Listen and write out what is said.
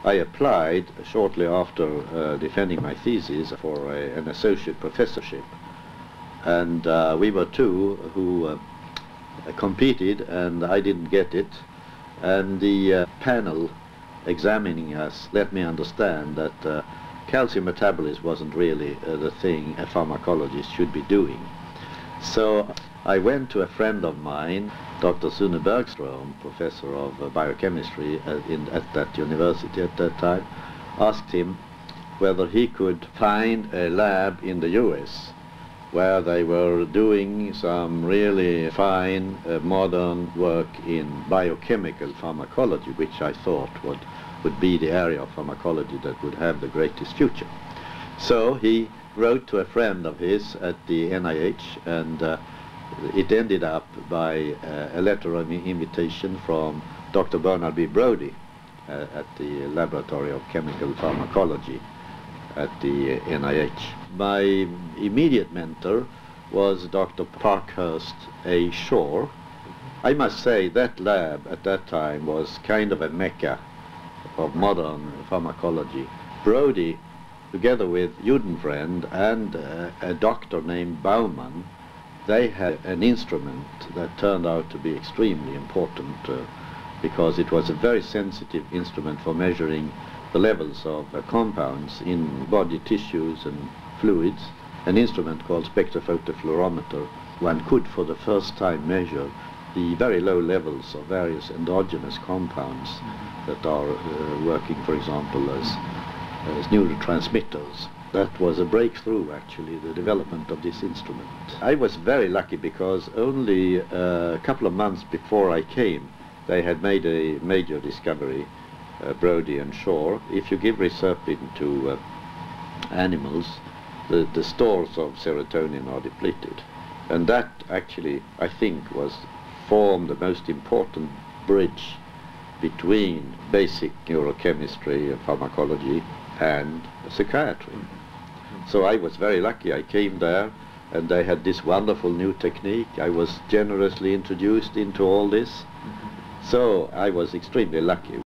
I applied shortly after defending my thesis for an associate professorship, and we were two who competed, and I didn't get it, and the panel examining us let me understand that calcium metabolism wasn't really the thing a pharmacologist should be doing. So I went to a friend of mine, Dr. Sune Bergström, professor of biochemistry at that university at that time, asked him whether he could find a lab in the US where they were doing some really fine modern work in biochemical pharmacology, which I thought would be the area of pharmacology that would have the greatest future. So he wrote to a friend of his at the NIH, and it ended up by a letter of invitation from Dr. Bernard B. Brodie at the Laboratory of Chemical Pharmacology at the NIH. My immediate mentor was Dr. Parkhurst A. Shore. I must say that lab at that time was kind of a Mecca of modern pharmacology. Brodie, together with Judenfriend and a doctor named Baumann, they had an instrument that turned out to be extremely important because it was a very sensitive instrument for measuring the levels of compounds in body tissues and fluids, an instrument called spectrophotofluorometer. One could for the first time measure the very low levels of various endogenous compounds that are working, for example, as neurotransmitters. That was a breakthrough, actually, the development of this instrument. I was very lucky because only a couple of months before I came, they had made a major discovery, Brodie and Shore. If you give reserpine to animals, the stores of serotonin are depleted. And that actually, I think, formed the most important bridge between basic neurochemistry and pharmacology and psychiatry. So I was very lucky. I came there and they had this wonderful new technique. I was generously introduced into all this. So I was extremely lucky.